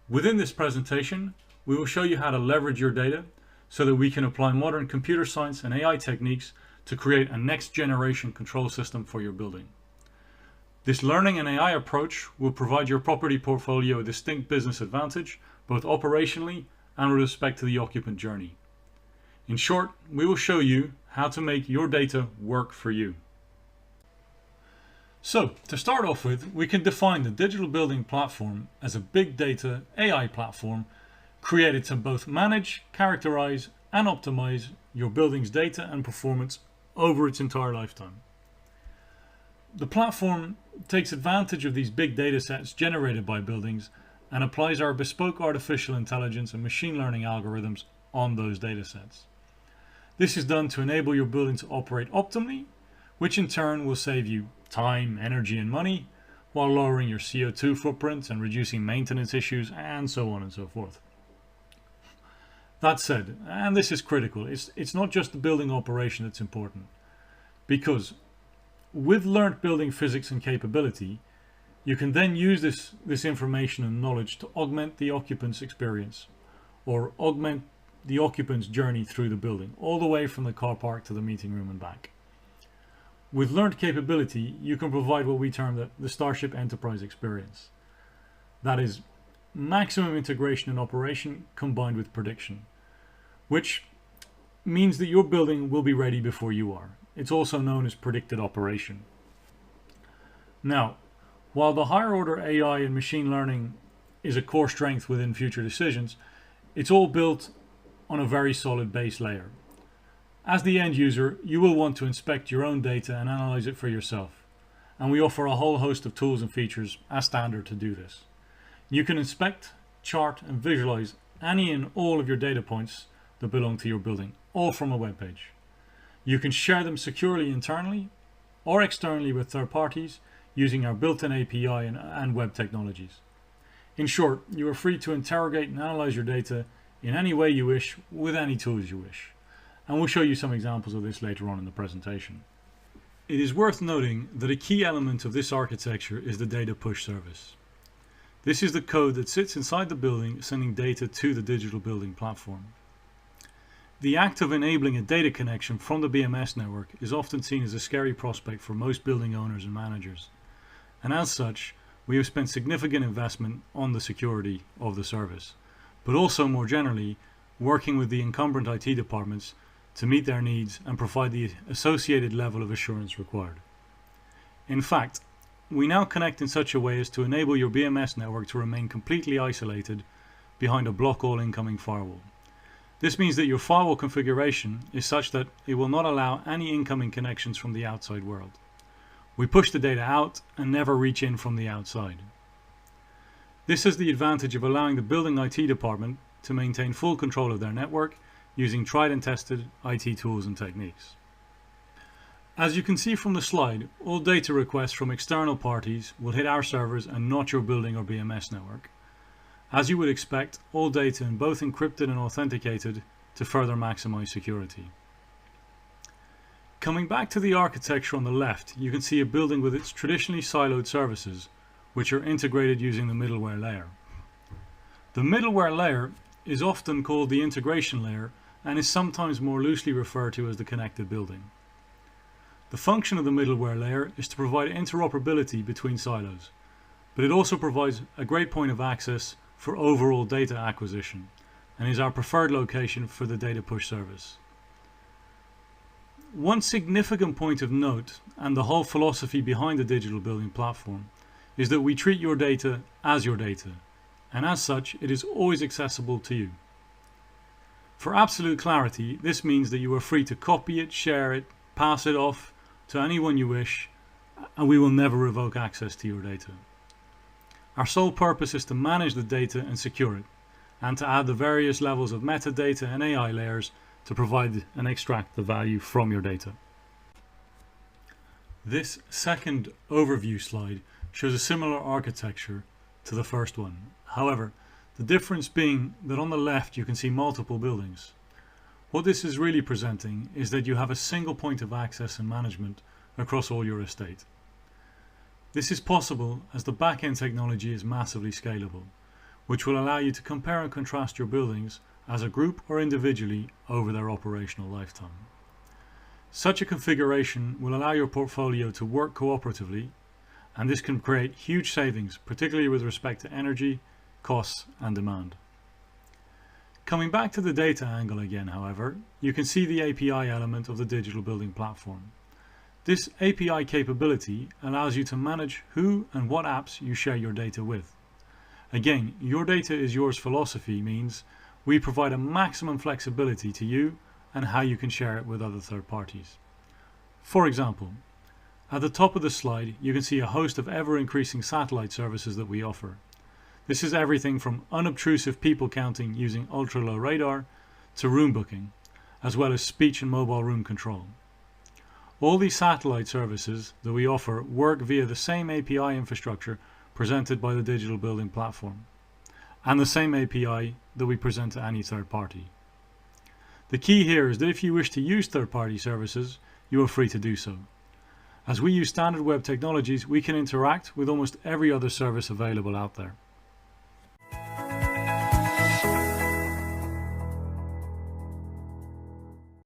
Within this presentation, we will show you how to leverage your data so that we can apply modern computer science and AI techniques to create a next generation control system for your building. This learning and AI approach will provide your property portfolio a distinct business advantage, both operationally and with respect to the occupant journey. In short, we will show you how to make your data work for you. So, to start off with, we can define the digital building platform as a big data AI platform created to both manage, characterize, and optimize your building's data and performance over its entire lifetime. The platform takes advantage of these big data sets generated by buildings and applies our bespoke artificial intelligence and machine learning algorithms on those data sets. This is done to enable your building to operate optimally, which in turn will save you time, energy, and money, while lowering your CO2 footprint and reducing maintenance issues, and so on and so forth. That said, and this is critical, it's not just the building operation that's important, because with learned building physics and capability, you can then use this information and knowledge to augment the occupant's experience, or augment the occupant's journey through the building, all the way from the car park to the meeting room and back. With learned capability, you can provide what we term the Starship Enterprise experience. That is, maximum integration and operation combined with prediction, which means that your building will be ready before you are. It's also known as predicted operation. Now, while the higher order AI and machine learning is a core strength within Future Decisions, it's all built on a very solid base layer. As the end user, you will want to inspect your own data and analyze it for yourself. And we offer a whole host of tools and features as standard to do this. You can inspect, chart, and visualize any and all of your data points that belong to your building, all from a web page. You can share them securely internally or externally with third parties using our built-in API and web technologies. In short, you are free to interrogate and analyze your data in any way you wish with any tools you wish. And we'll show you some examples of this later on in the presentation. It is worth noting that a key element of this architecture is the data push service. This is the code that sits inside the building sending data to the digital building platform. The act of enabling a data connection from the BMS network is often seen as a scary prospect for most building owners and managers. And as such, we have spent significant investment on the security of the service, but also more generally, working with the incumbent IT departments to meet their needs and provide the associated level of assurance required. In fact, we now connect in such a way as to enable your BMS network to remain completely isolated behind a block all incoming firewall. This means that your firewall configuration is such that it will not allow any incoming connections from the outside world. We push the data out and never reach in from the outside. This has the advantage of allowing the building IT department to maintain full control of their network using tried and tested IT tools and techniques. As you can see from the slide, all data requests from external parties will hit our servers and not your building or BMS network. As you would expect, all data is both encrypted and authenticated to further maximize security. Coming back to the architecture on the left, you can see a building with its traditionally siloed services, which are integrated using the middleware layer. The middleware layer is often called the integration layer and is sometimes more loosely referred to as the connected building. The function of the middleware layer is to provide interoperability between silos, but it also provides a great point of access for overall data acquisition and is our preferred location for the data push service. One significant point of note, and the whole philosophy behind the digital building platform, is that we treat your data as your data, and as such it is always accessible to you. For absolute clarity, this means that you are free to copy it, share it, pass it off to anyone you wish, and we will never revoke access to your data. Our sole purpose is to manage the data and secure it, and to add the various levels of metadata and AI layers to provide and extract the value from your data. This second overview slide shows a similar architecture to the first one. However, the difference being that on the left you can see multiple buildings. What this is really presenting is that you have a single point of access and management across all your estate. This is possible as the back-end technology is massively scalable. which will allow you to compare and contrast your buildings as a group or individually over their operational lifetime. Such a configuration will allow your portfolio to work cooperatively, and this can create huge savings, particularly with respect to energy, costs and demand. Coming back to the data angle again, however, you can see the API element of the digital building platform. This API capability allows you to manage who and what apps you share your data with. Again, your data is yours philosophy means we provide a maximum flexibility to you and how you can share it with other third parties. For example, at the top of the slide you can see a host of ever-increasing satellite services that we offer. This is everything from unobtrusive people counting using ultra-low radar to room booking, as well as speech and mobile room control. All these satellite services that we offer work via the same API infrastructure presented by the digital building platform, and the same API that we present to any third party. The key here is that if you wish to use third-party services, you are free to do so. As we use standard web technologies, we can interact with almost every other service available out there.